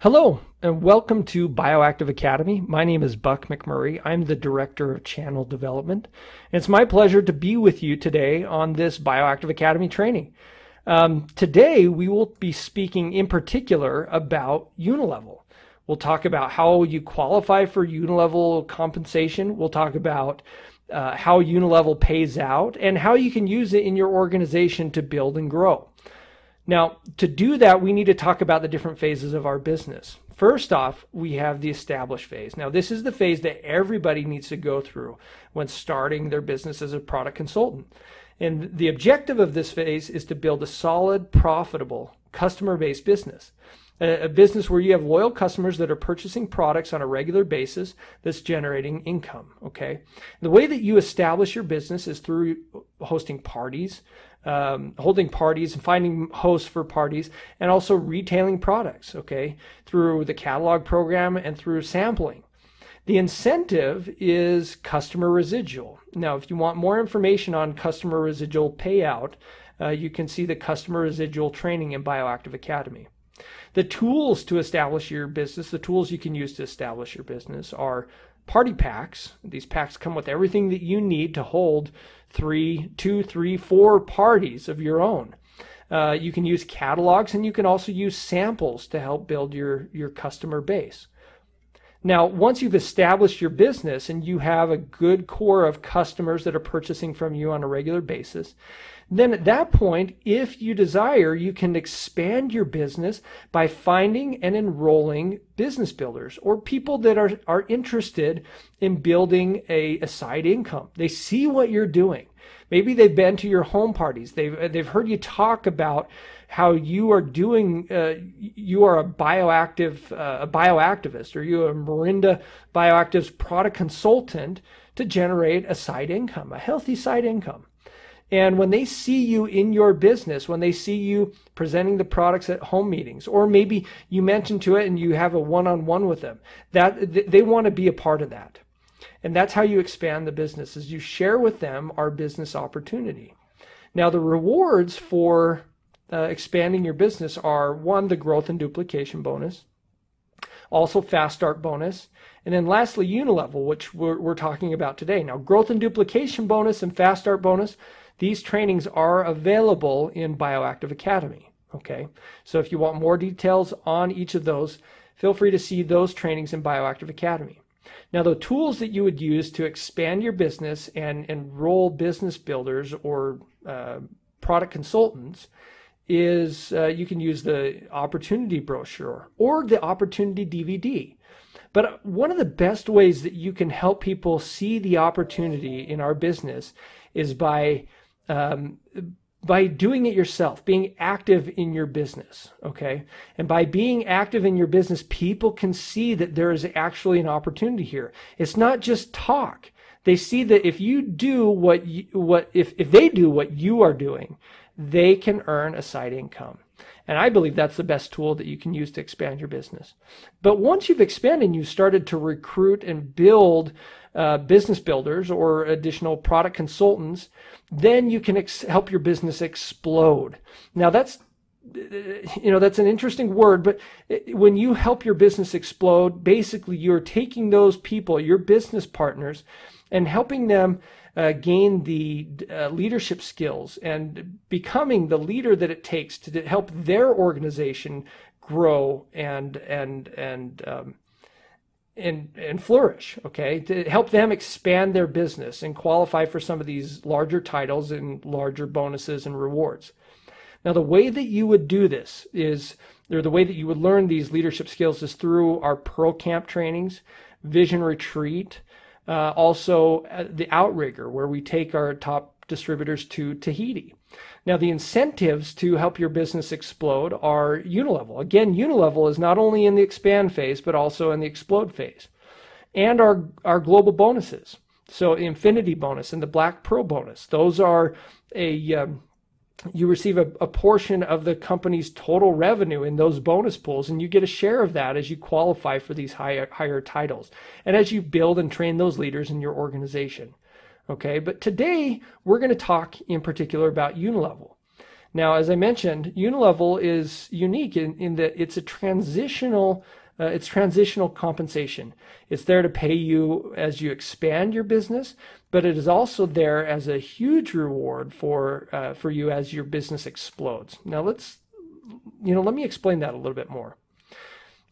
Hello, and welcome to Bioactive Academy. My name is Buck McMurray. I'm the Director of Channel Development. And it's my pleasure to be with you today on this Bioactive Academy training. Today, we will be speaking in particular about Unilevel. We'll talk about how you qualify for Unilevel compensation. We'll talk about how Unilevel pays out and how you can use it in your organization to build and grow. Now, to do that, we need to talk about the different phases of our business. First off, we have the established phase. Now, this is the phase that everybody needs to go through when starting their business as a product consultant. And the objective of this phase is to build a solid, profitable, customer-based business. A business where you have loyal customers that are purchasing products on a regular basis that's generating income, okay? The way that you establish your business is through hosting parties, holding parties and finding hosts for parties, and also retailing products, okay, through the catalog program and through sampling. The incentive is customer residual. Now, if you want more information on customer residual payout, you can see the customer residual training in Bioactive Academy. The tools to establish your business, the tools you can use to establish your business are party packs. These packs come with everything that you need to hold 2, 3, 4 parties of your own. You can use catalogs, and you can also use samples to help build your customer base. Now, once you've established your business and you have a good core of customers that are purchasing from you on a regular basis, then at that point, if you desire, you can expand your business by finding and enrolling business builders or people that are interested in building a side income. They see what you're doing. Maybe they've been to your home parties. They've heard you talk about how you are doing. You are a bioactivist, or you are a Morinda Bioactive's product consultant to generate a side income, a healthy side income. And when they see you in your business, when they see you presenting the products at home meetings, or maybe you mention to it and you have a one-on-one with them, that they want to be a part of that. And that's how you expand the business, is you share with them our business opportunity. Now, the rewards for expanding your business are, one, the growth and duplication bonus, also fast start bonus, and then lastly, Unilevel, which we're talking about today. Now, growth and duplication bonus and fast start bonus, these trainings are available in Bioactive Academy, okay? So if you want more details on each of those, feel free to see those trainings in Bioactive Academy. Now, the tools that you would use to expand your business and enroll business builders or product consultants is you can use the opportunity brochure or the opportunity DVD. But one of the best ways that you can help people see the opportunity in our business is by doing it yourself, being active in your business, okay? And by being active in your business, people can see that there is actually an opportunity here. It's not just talk. They see that if you do if they do what you are doing, they can earn a side income. And I believe that's the best tool that you can use to expand your business. But once you've expanded and you've started to recruit and build business builders or additional product consultants, then you can help your business explode. Now, that's an interesting word, but when you help your business explode, basically you're taking those people, your business partners, and helping them gain the leadership skills and becoming the leader that it takes to help their organization grow and flourish, okay? To help them expand their business and qualify for some of these larger titles and larger bonuses and rewards. Now, the way that you would do this or the way that you would learn these leadership skills is through our Pro Camp trainings, Vision Retreat, also the Outrigger, where we take our top distributors to Tahiti. Now, the incentives to help your business explode are Unilevel. Again, Unilevel is not only in the expand phase, but also in the explode phase. And our global bonuses. So Infinity bonus and the Black Pro bonus. Those are you receive a portion of the company's total revenue in those bonus pools, and you get a share of that as you qualify for these higher titles and as you build and train those leaders in your organization. Okay, but today we're going to talk in particular about Unilevel. Now, as I mentioned, Unilevel is unique in that it's a transitional compensation. It's there to pay you as you expand your business, but it is also there as a huge reward for you as your business explodes. Now, let me explain that a little bit more.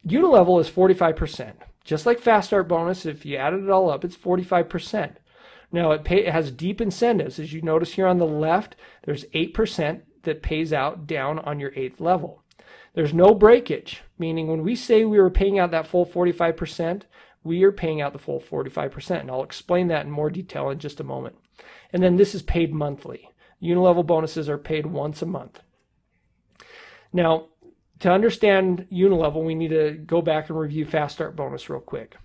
Unilevel is 45%. Just like Fast Start bonus, if you added it all up, it's 45%. Now, it has deep incentives. As you notice here on the left, there's 8% that pays out down on your 8th level. There's no breakage, meaning when we say we were paying out that full 45%, we are paying out the full 45%. And I'll explain that in more detail in just a moment. And then this is paid monthly. Unilevel bonuses are paid once a month. Now, to understand Unilevel, we need to go back and review Fast Start bonus real quick.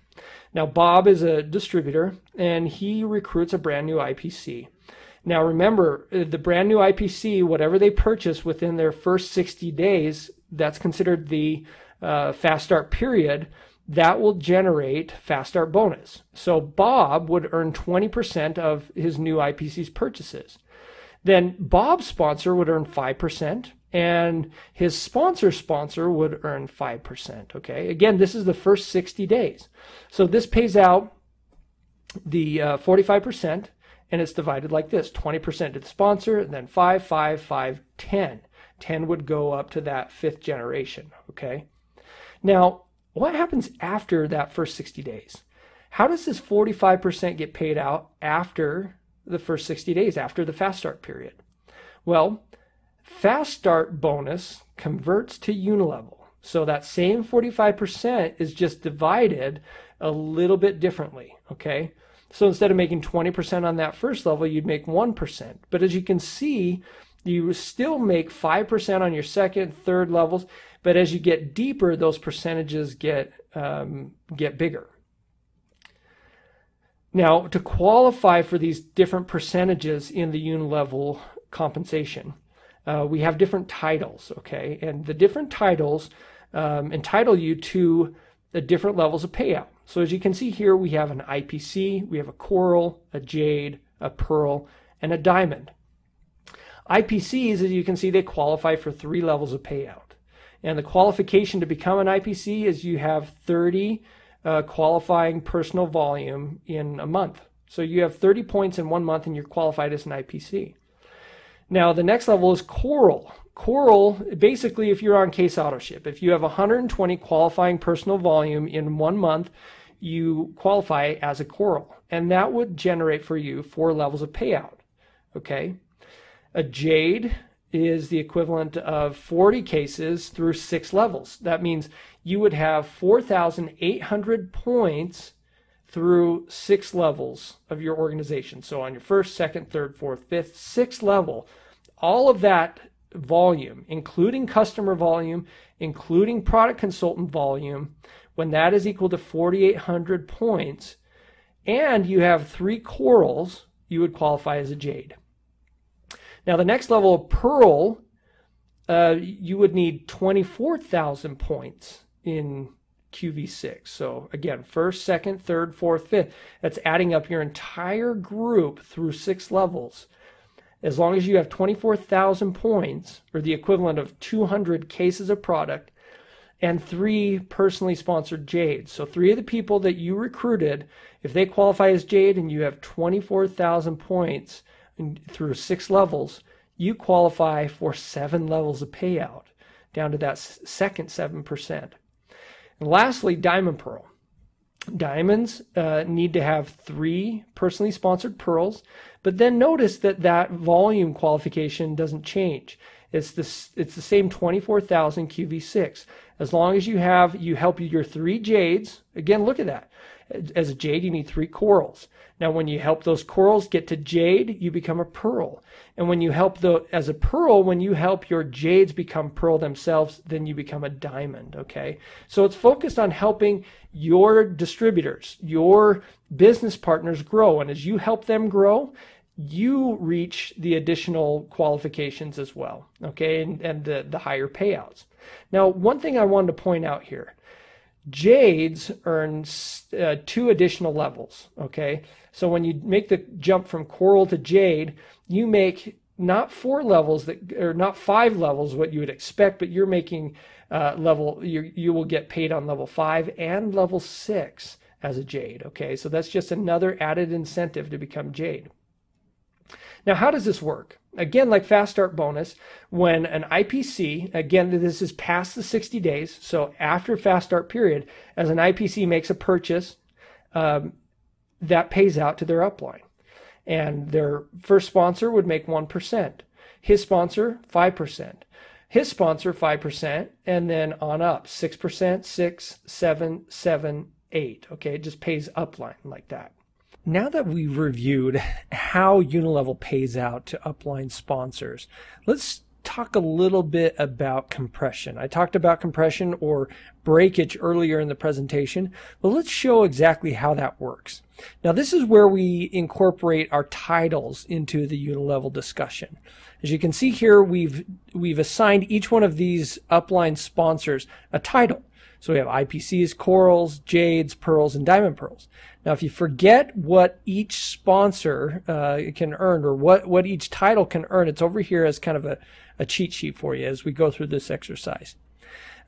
Now, Bob is a distributor, and he recruits a brand new IPC. Now, remember, the brand new IPC, whatever they purchase within their first 60 days, that's considered the Fast Start period, that will generate Fast Start bonus. So Bob would earn 20% of his new IPC's purchases. Then Bob's sponsor would earn 5%, and his sponsor would earn 5%, okay? Again, this is the first 60 days. So this pays out the 45%, and it's divided like this: 20% to the sponsor, and then 5, 5, 5, 10. 10 would go up to that 5th generation, okay? Now, what happens after that first 60 days? How does this 45% get paid out after the first 60 days, after the Fast Start period? Well, Fast Start bonus converts to Unilevel. So that same 45% is just divided a little bit differently, okay? So instead of making 20% on that first level, you'd make 1%. But as you can see, you still make 5% on your second, third levels, but as you get deeper, those percentages get bigger. Now, to qualify for these different percentages in the Unilevel compensation, we have different titles, okay? And the different titles entitle you to the different levels of payout. So as you can see here, we have an IPC, we have a coral, a jade, a pearl, and a diamond. IPCs, as you can see, they qualify for 3 levels of payout. And the qualification to become an IPC is you have 30 qualifying personal volume in a month. So you have 30 points in 1 month and you're qualified as an IPC. Now the next level is coral. Coral, basically, if you're on Case Autoship, if you have 120 qualifying personal volume in 1 month, you qualify as a coral. And that would generate for you 4 levels of payout, okay? A jade is the equivalent of 40 cases through 6 levels. That means you would have 4,800 points through 6 levels of your organization. So on your first, second, third, fourth, fifth, 6th level, all of that volume, including customer volume, including product consultant volume, when that is equal to 4,800 points, and you have 3 corals, you would qualify as a jade. Now the next level of pearl, you would need 24,000 points in QV6. So again, first, second, third, fourth, fifth. That's adding up your entire group through 6 levels. As long as you have 24,000 points, or the equivalent of 200 cases of product, and 3 personally sponsored jades. So 3 of the people that you recruited, if they qualify as jade and you have 24,000 points through 6 levels, you qualify for 7 levels of payout, down to that second 7%. And lastly, diamond pearl. Diamonds need to have 3 personally sponsored pearls, but then notice that that volume qualification doesn't change. It's the same 24,000 QV6. As long as you help your 3 jades, again, look at that. As a jade, you need 3 corals. Now, when you help those corals get to jade, you become a pearl. And when you help as a pearl, when you help your jades become pearl themselves, then you become a diamond, okay? So it's focused on helping your distributors, your business partners grow. And as you help them grow, you reach the additional qualifications as well, okay? And the higher payouts. Now, one thing I wanted to point out here, jades earn 2 additional levels, okay? So when you make the jump from coral to jade, you make not 4 levels or not 5 levels what you would expect, but you're making you will get paid on level 5 and level 6 as a Jade. Okay, so that's just another added incentive to become Jade. Now, how does this work? Again, like Fast Start bonus, when an IPC, again, this is past the 60 days, so after Fast Start period, as an IPC makes a purchase, that pays out to their upline. And their first sponsor would make 1%. His sponsor, 5%. His sponsor, 5%, and then on up, 6%, 6, 7, 7, 8. Okay, it just pays upline like that. Now that we've reviewed how Unilevel pays out to upline sponsors, let's talk a little bit about compression. I talked about compression or breakage earlier in the presentation, but let's show exactly how that works. Now, this is where we incorporate our titles into the Unilevel discussion. As you can see here, we've assigned each one of these upline sponsors a title. So we have IPCs, corals, jades, pearls, and diamond pearls. Now, if you forget what each sponsor can earn, or what each title can earn, it's over here as kind of a cheat sheet for you as we go through this exercise.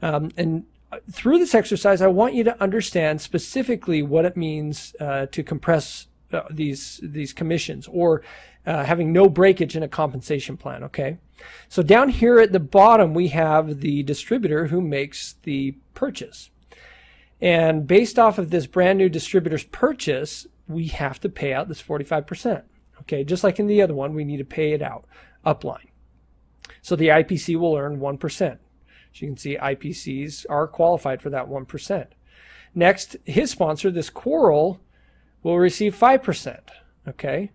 And through this exercise, I want you to understand specifically what it means to compress these commissions, or having no breakage in a compensation plan. Okay, so down here at the bottom we have the distributor who makes the purchase, and based off of this brand new distributor's purchase, we have to pay out this 45%. Okay, just like in the other one, we need to pay it out upline. So the IPC will earn 1%. As you can see, IPCs are qualified for that 1%. Next, his sponsor, this coral, will receive 5%. Okay,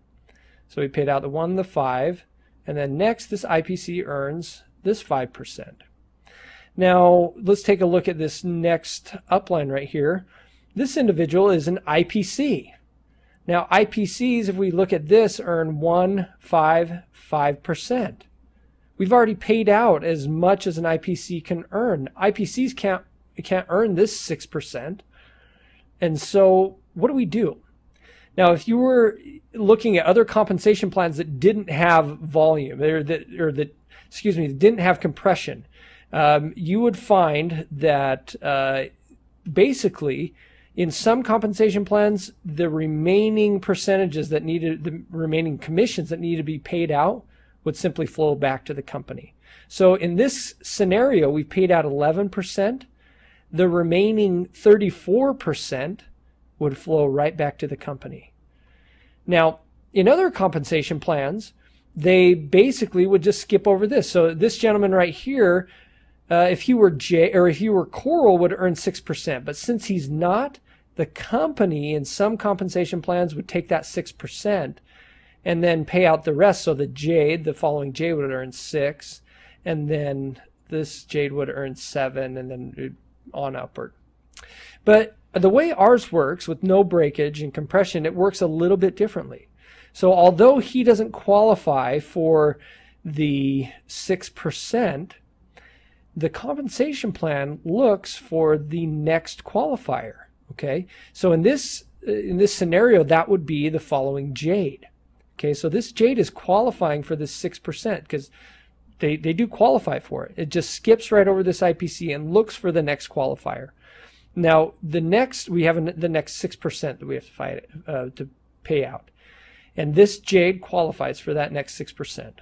so we paid out the 1, the 5, and then next this IPC earns this 5%. Now let's take a look at this next upline right here. This individual is an IPC. Now IPCs, if we look at this, earn 1, 5, 5%. We've already paid out as much as an IPC can earn. IPCs can't earn this 6%. And so what do we do? Now, if you were looking at other compensation plans that didn't have volume, that didn't have compression, you would find that basically in some compensation plans, the remaining percentages that needed, the remaining commissions that needed to be paid out would simply flow back to the company. So in this scenario, we paid out 11%. The remaining 34% would flow right back to the company. Now, in other compensation plans, they basically would just skip over this. So this gentleman right here, if he were coral, would earn 6%. But since he's not, the company in some compensation plans would take that 6% and then pay out the rest. So the jade, the following jade, would earn 6, and then this jade would earn 7, and then on upward. But the way ours works with no breakage and compression, it works a little bit differently. So although he doesn't qualify for the 6%, the compensation plan looks for the next qualifier. Okay, so in this scenario, that would be the following jade. Okay, so this jade is qualifying for this 6% because they do qualify for it. It just skips right over this IPC and looks for the next qualifier. Now, the next 6% that we have to fight to pay out, and this jade qualifies for that next 6%.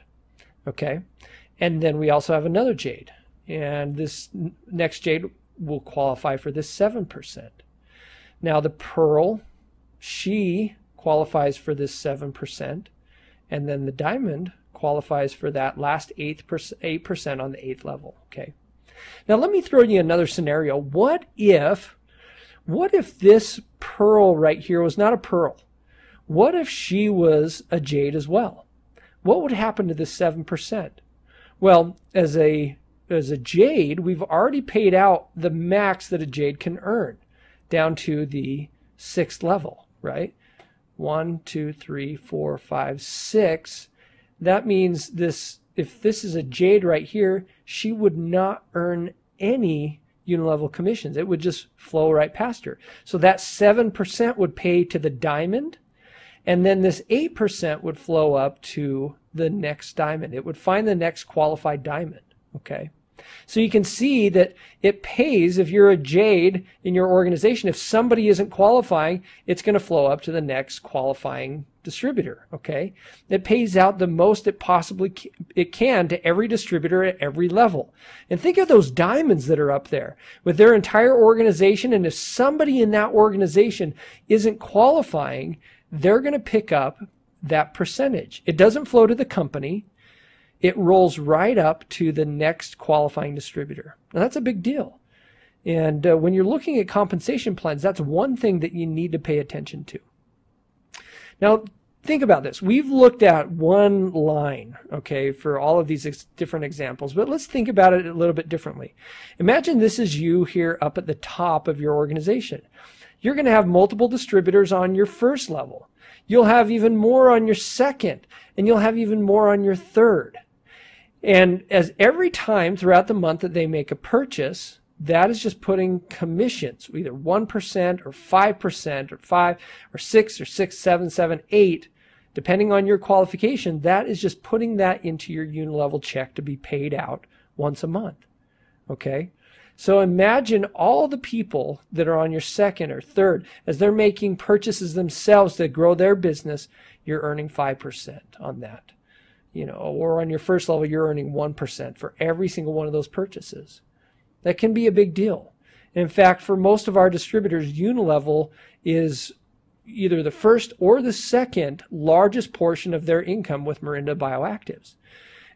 Okay, and then we also have another jade, and this next jade will qualify for this 7%. Now the pearl, she qualifies for this 7%, and then the diamond qualifies for that last 8% on the 8th level. Okay. Now let me throw you another scenario. What if this pearl right here was not a pearl? What if she was a jade as well? What would happen to this 7%? Well, as a jade, we've already paid out the max that a jade can earn, down to the 6th level, right? 1, 2, 3, 4, 5, 6. That means if this is a jade right here, she would not earn any Unilevel commissions. It would just flow right past her. So that 7% would pay to the diamond, And then this 8% would flow up to the next diamond. It would find the next qualified diamond, okay? So you can see that it pays if you're a jade in your organization. If somebody isn't qualifying, it's going to flow up to the next qualifying distributor, okay? It pays out the most it possibly can to every distributor at every level. And think of those diamonds that are up there with their entire organization. And if somebody in that organization isn't qualifying, they're going to pick up that percentage. It doesn't flow to the company. It rolls right up to the next qualifying distributor. Now, that's a big deal. And when you're looking at compensation plans, that's one thing that you need to pay attention to. Now, think about this. We've looked at one line, okay, for all of these different examples, but let's think about it a little bit differently. Imagine this is you here up at the top of your organization. You're going to have multiple distributors on your first level. You'll have even more on your second, and you'll have even more on your third. And as every time throughout the month that they make a purchase, that is just putting commissions, either 1% or 5% or 5 or 6 or 6, 7, 7, 8, depending on your qualification. That is just putting that into your Unilevel check to be paid out once a month. Okay? So imagine all the people that are on your second or third, as they're making purchases themselves to grow their business, you're earning 5% on that. You know, or on your first level, you're earning 1% for every single one of those purchases. That can be a big deal. And in fact, for most of our distributors, Unilevel is either the first or the second largest portion of their income with Morinda Bioactives.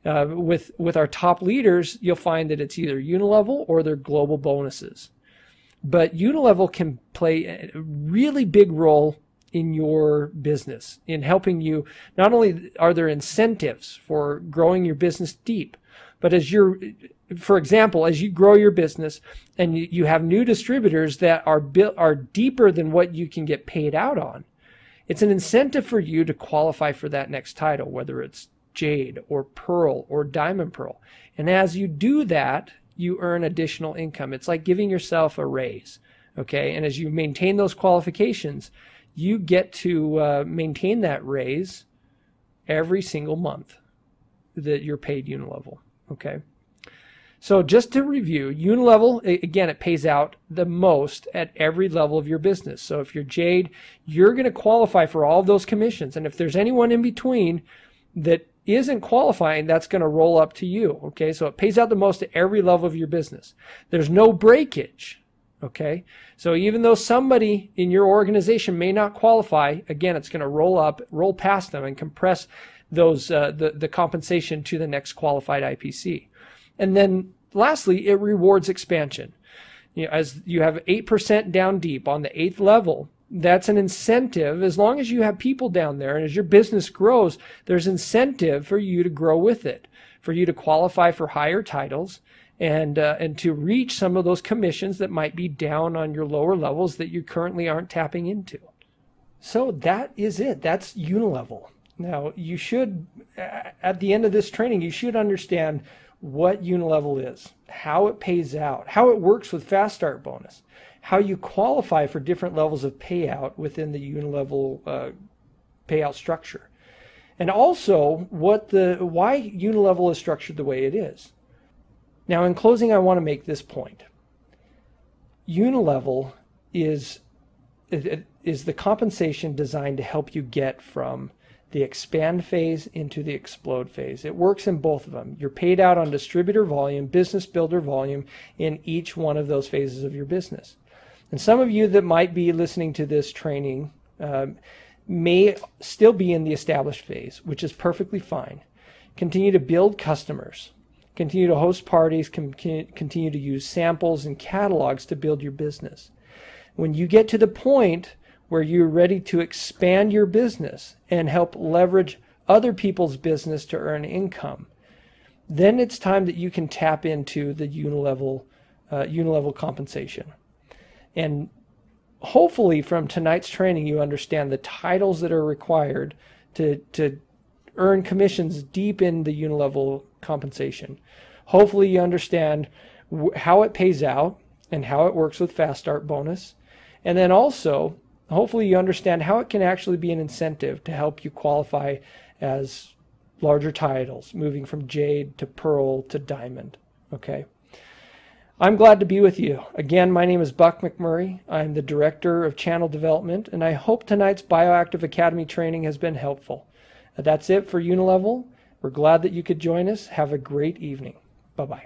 With our top leaders, you'll find that it's either Unilevel or their global bonuses. But Unilevel can play a really big role in your business, in helping you. Not only are there incentives for growing your business deep, but for example, as you grow your business and you have new distributors that are deeper than what you can get paid out on, it's an incentive for you to qualify for that next title, whether it's Jade or Pearl or Diamond Pearl. And as you do that, you earn additional income. It's like giving yourself a raise, okay? And as you maintain those qualifications, you get to maintain that raise every single month that you're paid Unilevel, okay? So just to review, Unilevel, again, it pays out the most at every level of your business. So if you're Jade, you're going to qualify for all of those commissions. And if there's anyone in between that isn't qualifying, that's going to roll up to you, okay? So it pays out the most at every level of your business. There's no breakage. Okay, so even though somebody in your organization may not qualify, again, it's going to roll past them and compress those the compensation to the next qualified IPC. And then lastly, it rewards expansion. You know, as you have 8% down deep on the 8th level, that's an incentive. As long as you have people down there and as your business grows, there's incentive for you to grow with it, for you to qualify for higher titles, and to reach some of those commissions that might be down on your lower levels that you currently aren't tapping into. So that is it. That's Unilevel. Now, you should, at the end of this training, you should understand what Unilevel is, how it pays out, how it works with Fast Start bonus, how you qualify for different levels of payout within the Unilevel payout structure, and also why Unilevel is structured the way it is. Now, in closing, I want to make this point. Unilevel is the compensation designed to help you get from the expand phase into the explode phase. It works in both of them. You're paid out on distributor volume, business builder volume in each one of those phases of your business. And some of you that might be listening to this training may still be in the established phase, which is perfectly fine. Continue to build customers. Continue to host parties, continue to use samples and catalogs to build your business. When you get to the point where you're ready to expand your business and help leverage other people's business to earn income, then it's time that you can tap into the Unilevel compensation. And hopefully from tonight's training, you understand the titles that are required to earn commissions deep in the Unilevel compensation. Hopefully you understand how it pays out and how it works with Fast Start bonus. And then also Hopefully you understand how it can actually be an incentive to help you qualify as larger titles, moving from jade to pearl to diamond. Okay. I'm glad to be with you. Again, my name is Buck McMurray. I'm the Director of Channel Development, and I hope tonight's Bioactive Academy training has been helpful. That's it for Unilevel. We're glad that you could join us. Have a great evening. Bye-bye.